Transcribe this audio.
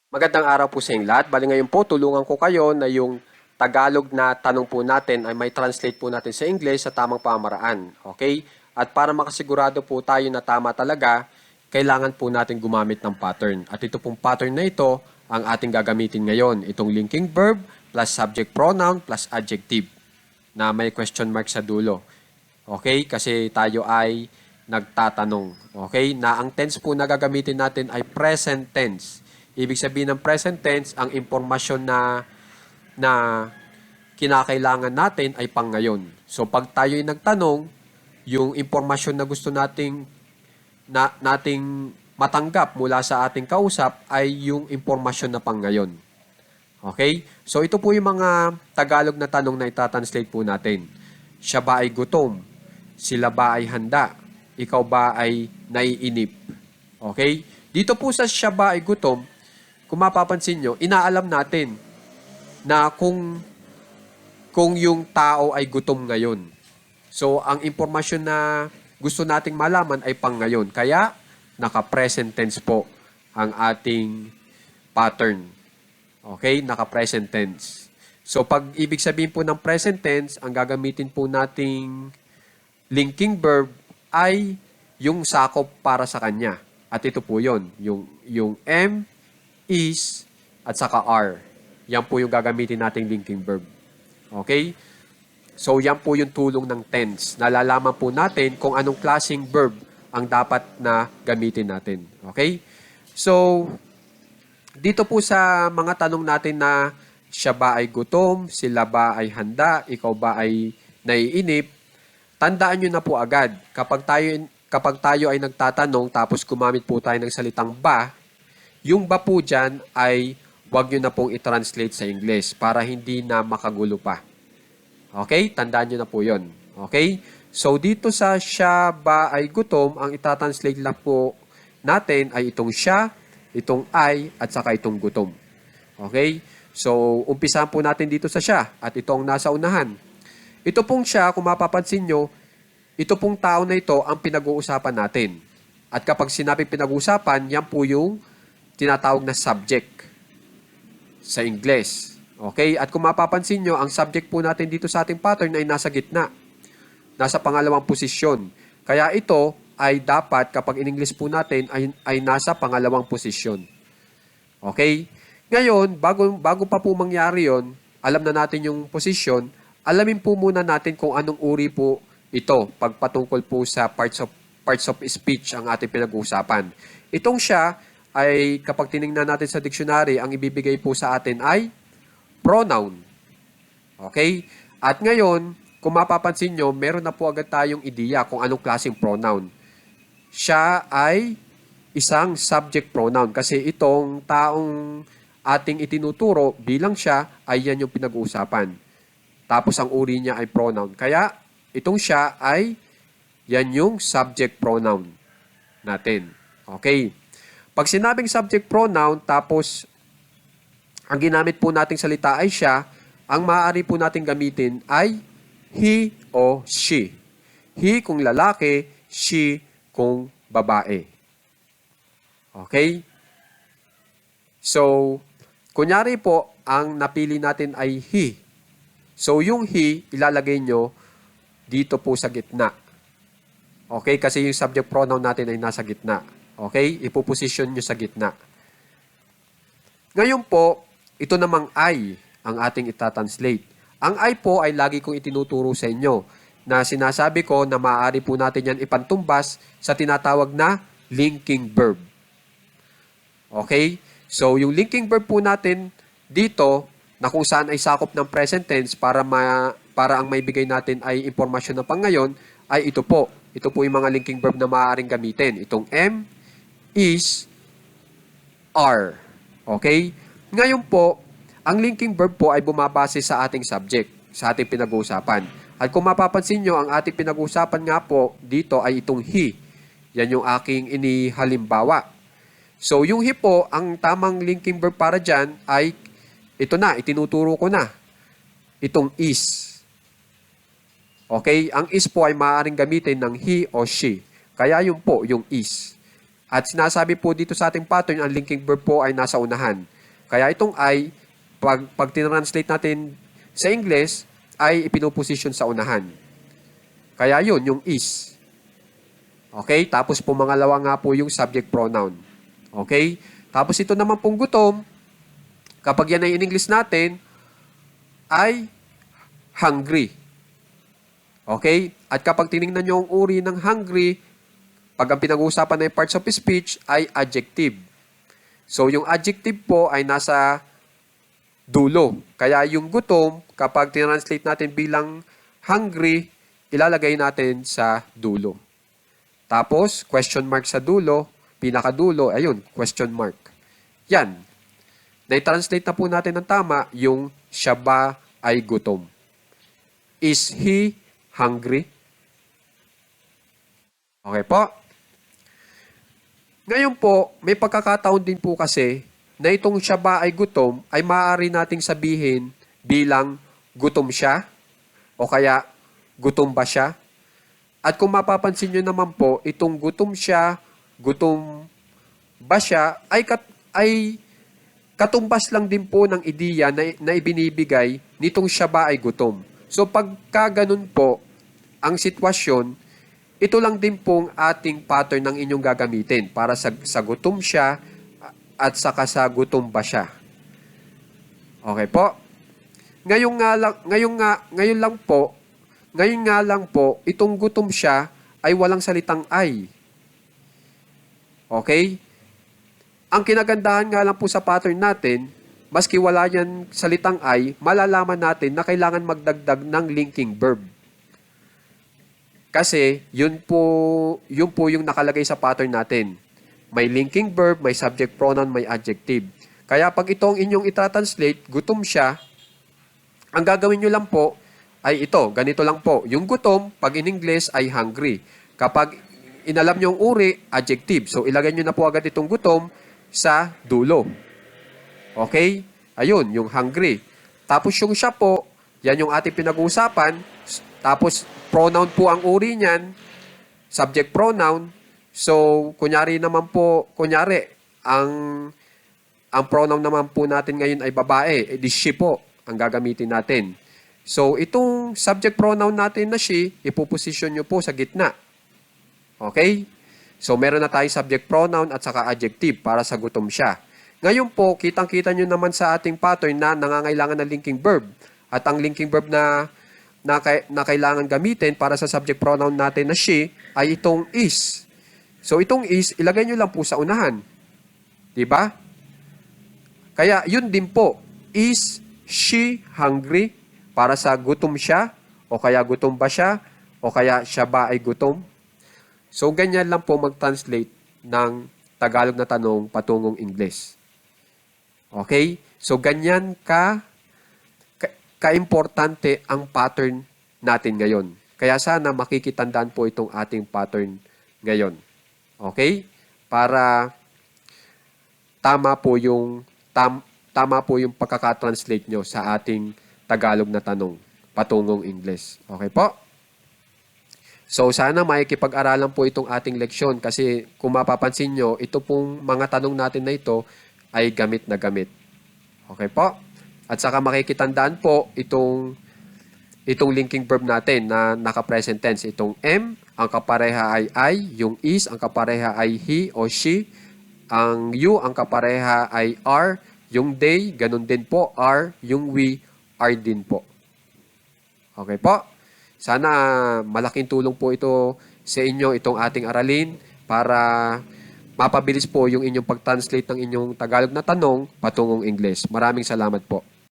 Magandang araw po sa inyong lahat. Bali ngayon po, tulungan ko kayo na yung Tagalog na tanong po natin ay may translate po natin sa English sa tamang pamaraan. Okay? At para makasigurado po tayo na tama talaga, kailangan po natin gumamit ng pattern. At ito pong pattern na ito ang ating gagamitin ngayon. Itong linking verb plus subject pronoun plus adjective na may question mark sa dulo. Okay? Kasi tayo ay nagtatanong. Okay? Na ang tense po na gagamitin natin ay present tense. Ibig sabihin ng present tense, ang impormasyon na kinakailangan natin ay pang ngayon. So pag tayo ay nagtanong, yung impormasyon na gusto nating matanggap mula sa ating kausap ay yung impormasyon na pang ngayon. Okay? So ito po yung mga Tagalog na tanong na itatranslate po natin. Siya ba ay gutom? Sila ba ay handa? Ikaw ba ay naiinip? Okay? Dito po sa siya ba ay gutom, kung mapapansin nyo, inaalam natin na kung yung tao ay gutom ngayon. So, ang impormasyon na gusto nating malaman ay pang ngayon. Kaya, naka-present tense po ang ating pattern. Okay? Naka-present tense. So, pag ibig sabihin po ng present tense, ang gagamitin po nating linking verb ay yung sakop para sa kanya. At ito po yon, yung am, is, at saka are. Yan po yung gagamitin nating linking verb. Okay? So, yan po yung tulong ng tense. Nalalaman po natin kung anong klaseng verb ang dapat na gamitin natin. Okay? So, dito po sa mga tanong natin na siya ba ay gutom, sila ba ay handa, ikaw ba ay naiinip, tandaan nyo na po agad, kapag tayo ay nagtatanong tapos gumamit po tayo ng salitang ba, yung ba po dyan ay wag nyo na pong i-translate sa English para hindi na makagulo pa. Okay? Tandaan nyo na po yon. Okay? So, dito sa siya ba ay gutom, ang itatranslate lang po natin ay itong siya, itong ay, at saka itong gutom. Okay? So, umpisahan po natin dito sa siya at ito ang nasa unahan. Ito pong siya, kung mapapansin nyo, ito pong tao na ito ang pinag-uusapan natin. At kapag sinabi pinag-uusapan, yan po yung tinatawag na subject sa Ingles. Okay? At kung mapapansin nyo, ang subject po natin dito sa ating pattern ay nasa gitna. Nasa pangalawang posisyon. Kaya ito ay dapat, kapag in-English po natin, ay nasa pangalawang posisyon. Okay? Ngayon, bago pa po mangyari yon, alam na natin yung posisyon, alamin po muna natin kung anong uri po ito, pagpatungkol po sa parts of speech ang ating pinag-uusapan. Itong siya, ay kapag tinignan natin sa dictionary, ang ibibigay po sa atin ay pronoun. Okay? At ngayon, kung mapapansin nyo, meron na po agad tayong ideya kung anong klaseng pronoun. Siya ay isang subject pronoun kasi itong taong ating itinuturo bilang siya ay yan yung pinag-uusapan. Tapos ang uri niya ay pronoun. Kaya itong siya ay yan yung subject pronoun natin. Okay? Pag sinabing subject pronoun, tapos ang ginamit po nating salita ay siya, ang maaari po nating gamitin ay he o she. He kung lalaki, she kung babae. Okay? So, kunyari po, ang napili natin ay he. So, yung he, ilalagay nyo dito po sa gitna. Okay? Kasi yung subject pronoun natin ay nasa gitna. Okay? Ipoposition nyo sa gitna. Ngayon po, ito namang I ang ating itatranslate. Ang I po ay lagi kong itinuturo sa inyo na sinasabi ko na maaari po natin yan ipantumbas sa tinatawag na linking verb. Okay? So, yung linking verb po natin dito na kung saan ay sakop ng present tense para ang maibigay natin ay impormasyon na pang ngayon ay ito po. Ito po yung mga linking verb na maaaring gamitin. Itong am, is, are. Okay? Ngayon po, ang linking verb po ay bumabase sa ating subject, sa ating pinag-uusapan. At kung mapapansin nyo, ang ating pinag-uusapan nga po dito ay itong he. Yan yung aking inihalimbawa. So, yung he po, ang tamang linking verb para dyan ay ito na, itinuturo ko na. Itong is. Okay? Ang is po ay maaaring gamitin ng he o she. Kaya yun po, yung is. At sinasabi po dito sa ating pattern, ang linking verb po ay nasa unahan. Kaya itong I, pag tinranslate natin sa English, ay ipinuposisyon sa unahan. Kaya yun, yung is. Okay? Tapos po mangalawa nga po yung subject pronoun. Okay? Tapos ito naman pong gutom, kapag yan ay in English natin, ay hungry. Okay? At kapag tinignan nyo ang uri ng hungry, pag ang pinag-uusapan ay parts of speech, ay adjective. So, yung adjective po ay nasa dulo. Kaya yung gutom, kapag tinranslate natin bilang hungry, ilalagay natin sa dulo. Tapos, question mark sa dulo, pinakadulo, ayun, question mark. Yan. Na-translate na po natin ng tama yung siya ba ay gutom. Is he hungry? Okay po. Ngayon po, may pagkakataon din po kasi na itong siya ba ay gutom ay maaari nating sabihin bilang gutom siya o kaya gutom ba siya. At kung mapapansin nyo naman po, itong gutom siya, gutom ba siya, ay katumbas lang din po ng ideya na ibinibigay nitong siya ba ay gutom. So pagka ganun po ang sitwasyon, ito lang din pong ating pattern ng inyong gagamitin para sa gutom siya at saka sa gutom ba siya. Okay po? Ngayon nga lang po, itong gutom siya ay walang salitang ay. Okay? Ang kinagandahan nga lang po sa pattern natin, maski wala yan salitang ay, malalaman natin na kailangan magdagdag ng linking verb. Kasi, yun po yung nakalagay sa pattern natin. May linking verb, may subject pronoun, may adjective. Kaya pag itong inyong itatranslate, gutom siya, ang gagawin nyo lang po ay ito, ganito lang po. Yung gutom, pag in English ay hungry. Kapag inalam nyo yung uri, adjective. So, ilagay nyo na po agad itong gutom sa dulo. Okay? Ayun, yung hungry. Tapos yung siya po, yan yung ating pinag-uusapan. Tapos, pronoun po ang uri niyan, subject pronoun. So, kunyari, ang pronoun naman po natin ngayon ay babae, edi she po ang gagamitin natin. So, itong subject pronoun natin na she, ipoposition nyo po sa gitna. Okay? So, meron na tayo subject pronoun at saka adjective para sa gutom siya. Ngayon po, kitang-kita nyo naman sa ating pattern na nangangailangan ng linking verb. At ang linking verb na kailangan gamitin para sa subject pronoun natin na she ay itong is. So, itong is, ilagay nyo lang po sa unahan. Diba? Kaya, yun din po. Is she hungry? Para sa gutom siya? O kaya gutom ba siya? O kaya siya ba ay gutom? So, ganyan lang po mag-translate ng Tagalog na tanong patungong English. Okay? So, ganyan ka-importante ang pattern natin ngayon. Kaya sana makikitandaan po itong ating pattern ngayon. Okay? Para tama po yung pagkaka-translate nyo sa ating Tagalog na tanong patungong English. Okay po? So, sana makikipag-aralan po itong ating leksyon kasi kung mapapansin nyo, ito pong mga tanong natin na ito ay gamit na gamit. Okay po? At saka makikitandaan po itong linking verb natin na naka-present tense. Itong am, ang kapareha ay I, yung is, ang kapareha ay he o she, ang you, ang kapareha ay are, yung they, ganun din po, are, yung we, are din po. Okay po? Sana malaking tulong po ito sa inyo, itong ating aralin para mapabilis po yung inyong pag-translate ng inyong Tagalog na tanong patungong English. Maraming salamat po.